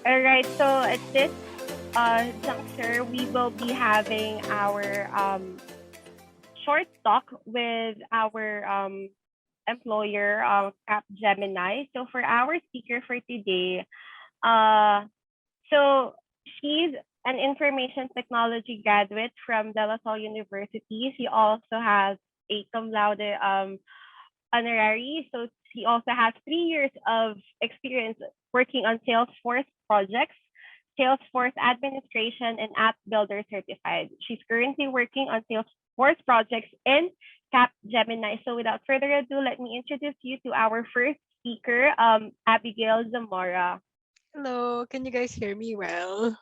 All right. So at this juncture, we will be having our short talk with our employer, Capgemini. So for our speaker for today, uh, so she's an information technology graduate from De La Salle University. She also has a cum laude honorary. So she also has 3 years of experience working on Salesforce projects, Salesforce administration, and app builder certified. She's currently working on Salesforce projects in Capgemini. So without further ado, let me introduce you to our first speaker, Abigail Zamora. Hello, can you guys hear me well?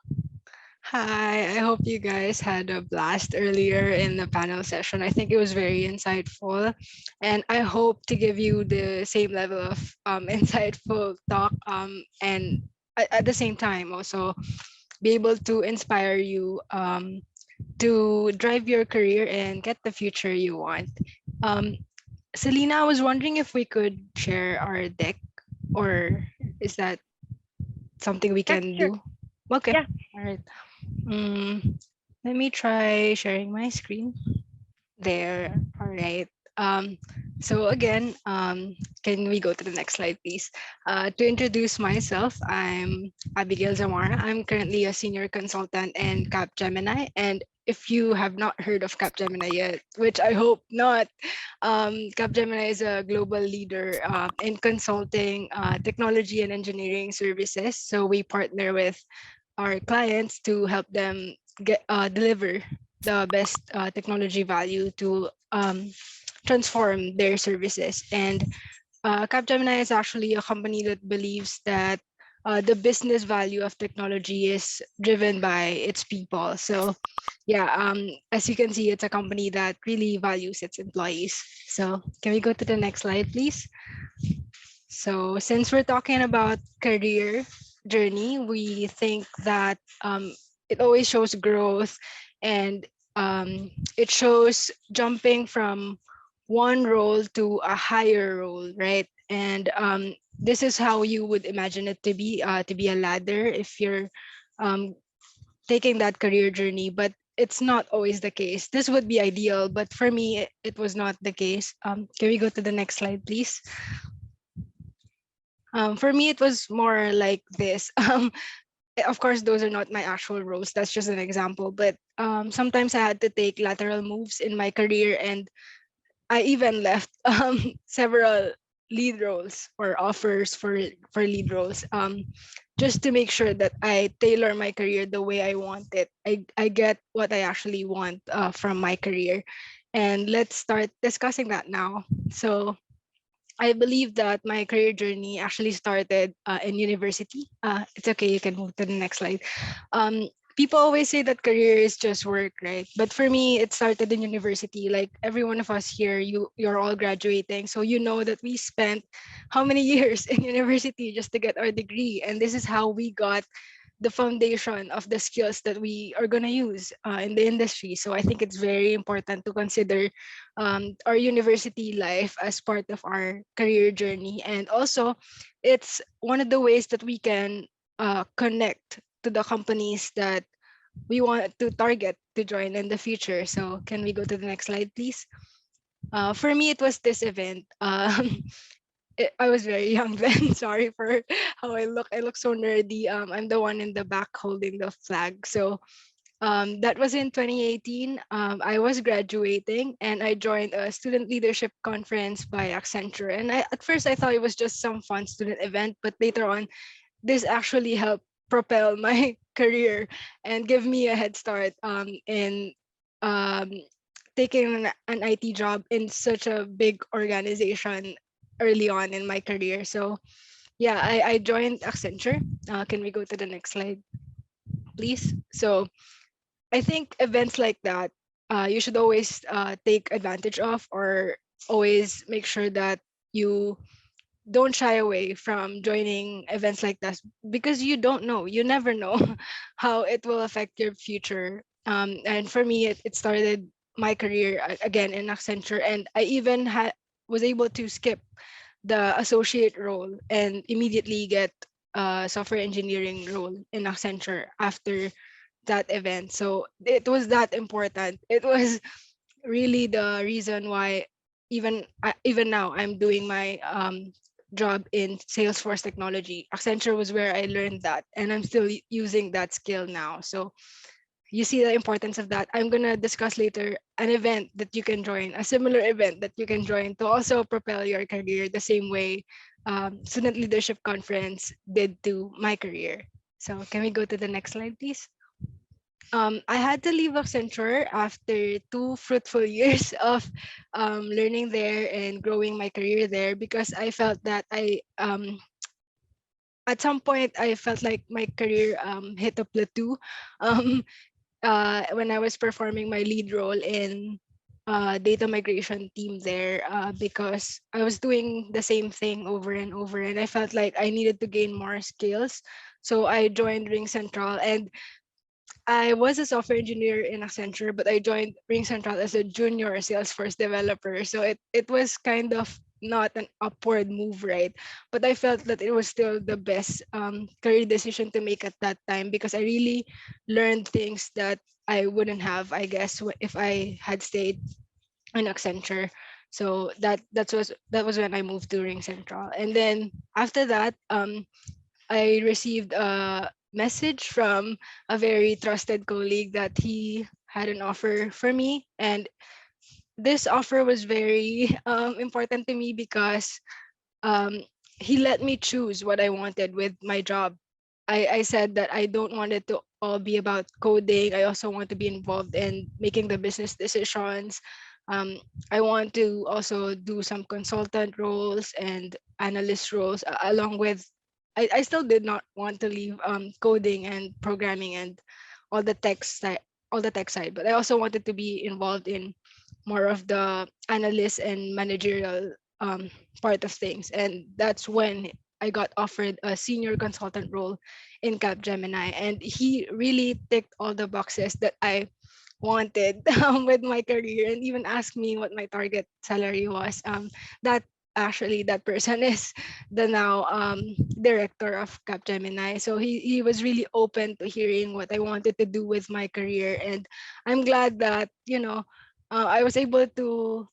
Hi, I hope you guys had a blast earlier in the panel session. I think it was very insightful, and I hope to give you the same level of insightful talk and at the same time also be able to inspire you to drive your career and get the future you want. Um, Selena, I was wondering if we could share our deck, or is that something we Yeah, can sure. do? Okay. Yeah. All right. Let me try sharing my screen. There. All right. Um, so again, can we go to the next slide, please? To introduce myself, I'm Abigail Zamora. I'm currently a senior consultant in Capgemini, and if you have not heard of Capgemini yet, which I hope not, Capgemini is a global leader in consulting, technology, and engineering services. So we partner with our clients to help them get deliver the best technology value to transform their services. And Capgemini is actually a company that believes that the business value of technology is driven by its people. So, yeah, as you can see, it's a company that really values its employees. So, can we go to the next slide, please? So, since we're talking about career journey, we think that it always shows growth and it shows jumping from one role to a higher role, right? And this is how you would imagine it to be a ladder if you're um, taking that career journey. But it's not always the case. This would be ideal, but for me, it was not the case. Can we go to the next slide, please? For me, it was more like this. Of course, those are not my actual roles. That's just an example. But sometimes I had to take lateral moves in my career, and I even left several lead roles or offers for lead roles, just to make sure that I tailor my career the way I want it. I get what I actually want from my career, and let's start discussing that now. So I believe that my career journey actually started in university. It's okay, you can move to the next slide. People always say that career is just work, right? But for me, it started in university. Like every one of us here, you're all graduating, so you know that we spent how many years in university just to get our degree, and this is how we got the foundation of the skills that we are going to use in the industry. So I think it's very important to consider our university life as part of our career journey. And also, it's one of the ways that we can connect to the companies that we want to target to join in the future. So can we go to the next slide, please? For me, it was this event. I was very young then. Sorry for how I look. I look so nerdy. I'm the one in the back holding the flag. So that was in 2018. I was graduating and I joined a student leadership conference by Accenture. And at first I thought it was just some fun student event, but later on, this actually helped propel my career and give me a head start in um, taking an IT job in such a big organization early on in my career. So yeah, I joined Accenture. Can we go to the next slide, please? So I think events like that, you should always take advantage of, or always make sure that you don't shy away from joining events like that, because you don't know, you never know how it will affect your future. And for me, it started my career again in Accenture, and I even was able to skip the associate role and immediately get software engineering role in Accenture after that event. So it was that important. It was really the reason why even now I'm doing my job in Salesforce technology. Accenture was where I learned that, and I'm still using that skill now. So you see the importance of that. I'm gonna discuss later an event that you can join, a similar event that you can join to also propel your career the same way Student Leadership Conference did to my career. So can we go to the next slide, please? I had to leave Accenture after 2 fruitful years of learning there and growing my career there because I felt that at some point I felt like my career hit a plateau um, when I was performing my lead role in data migration team there because I was doing the same thing over and over and I felt like I needed to gain more skills. So I joined Ring Central and I was a software engineer in Accenture, but I joined Ring Central as a junior Salesforce developer. So it was kind of not an upward move, right? But I felt that it was still the best career decision to make at that time because I really learned things that I wouldn't have, I guess, if I had stayed in Accenture. So that was when I moved to Ring Central, and then after that, I received a message from a very trusted colleague that he had an offer for me. And this offer was very important to me because um, he let me choose what I wanted with my job. I said that I don't want it to all be about coding. I also want to be involved in making the business decisions. Um, I want to also do some consultant roles and analyst roles along with. I still did not want to leave coding and programming and all the tech side, all the tech side, but I also wanted to be involved in more of the analyst and managerial part of things. And that's when I got offered a senior consultant role in Capgemini. And he really ticked all the boxes that I wanted with my career and even asked me what my target salary was. That actually that person is the now director of Capgemini. So he was really open to hearing what I wanted to do with my career. And I'm glad that, I was able to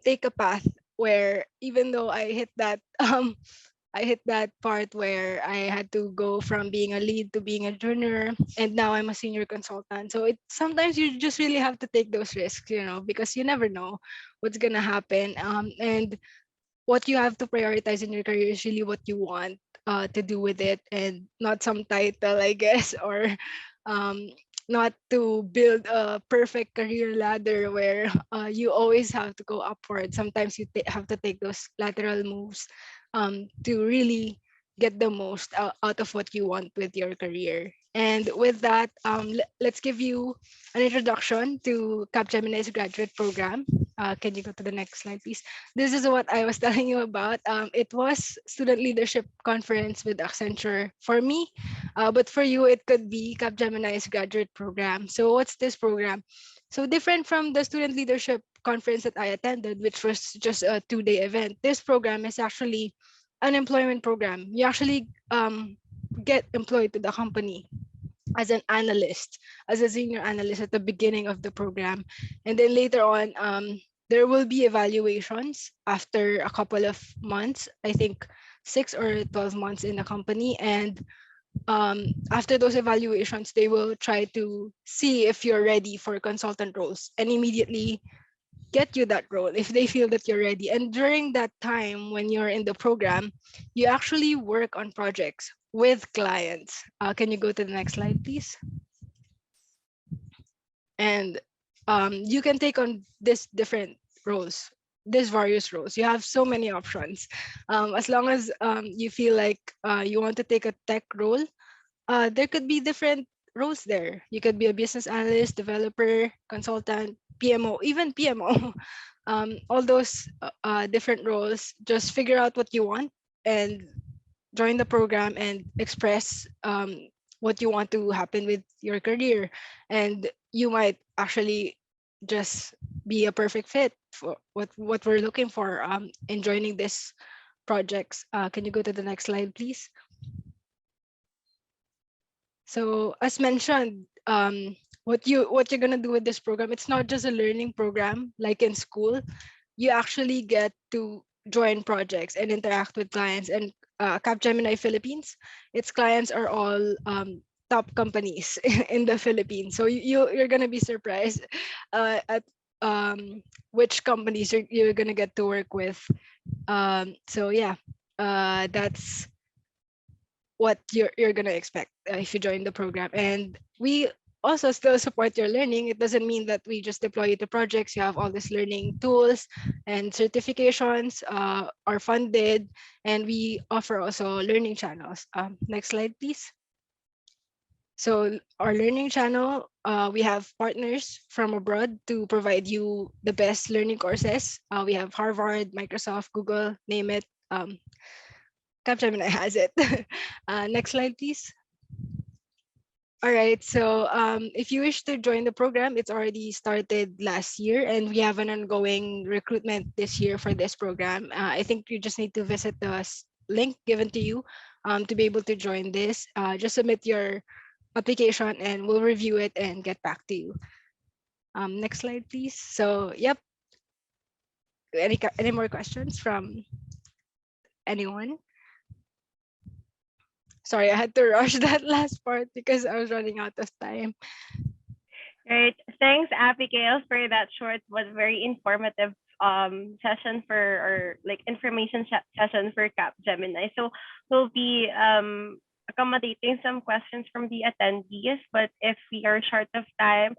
take a path where even though I hit that I hit that part where I had to go from being a lead to being a junior, and now I'm a senior consultant. So it sometimes you just really have to take those risks, because you never know what's gonna happen. And what you have to prioritize in your career is really what you want to do with it, and not some title, I guess, or um, not to build a perfect career ladder where you always have to go upward. Sometimes you have to take those lateral moves to really get the most out of what you want with your career. And with that, let's give you an introduction to Capgemini's graduate program. Can you go to the next slide, please? This is what I was telling you about. It was Student Leadership Conference with Accenture for me, but for you, it could be Capgemini's graduate program. So what's this program? So different from the Student Leadership Conference that I attended, which was just a 2-day event, this program is actually an employment program. You actually get employed to the company as an analyst, as a senior analyst at the beginning of the program. And then later on, there will be evaluations after a couple of months, I think 6 or 12 months in the company. And after those evaluations, they will try to see if you're ready for consultant roles and immediately get you that role if they feel that you're ready. And during that time, when you're in the program, you actually work on projects with clients. Can you go to the next slide, please? And you can take on this different roles, these various roles. You have so many options. As long as you feel like you want to take a tech role, there could be different roles there. You could be a business analyst, developer, consultant, PMO, even PMO. All those different roles. Just figure out what you want and join the program and express what you want to happen with your career. And you might actually just be a perfect fit for what we're looking for in joining this projects. Can you go to the next slide, please? So as mentioned, what you're gonna do with this program, it's not just a learning program like in school. You actually get to join projects and interact with clients. And Capgemini Philippines, its clients are all top companies in the Philippines. So you're gonna be surprised at which companies you're gonna get to work with. So yeah, that's what you're gonna expect if you join the program. And we also still support your learning. It doesn't mean that we just deploy you to projects. You have all these learning tools and certifications are funded, and we offer also learning channels. Next slide, please. So our learning channel, we have partners from abroad to provide you the best learning courses. We have Harvard, Microsoft, Google, name it. Capgemini has it. Next slide, please. All right. So if you wish to join the program, it's already started last year, and we have an ongoing recruitment this year for this program. I think you just need to visit the link given to you to be able to join this. Just submit your application, and we'll review it and get back to you. Next slide, please. So, yep. Any more questions from anyone? Sorry, I had to rush that last part because I was running out of time. Right. Thanks, Abigail, for that short but very informative session for, or like information session for Capgemini. So we'll be accommodating some questions from the attendees, but if we are short of time,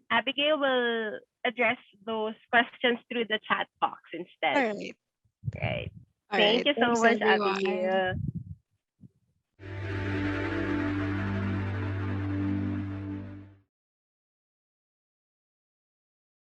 Abigail will address those questions through the chat box All instead. right. Right. All Thank right. you so Thanks, much, everyone. Abigail.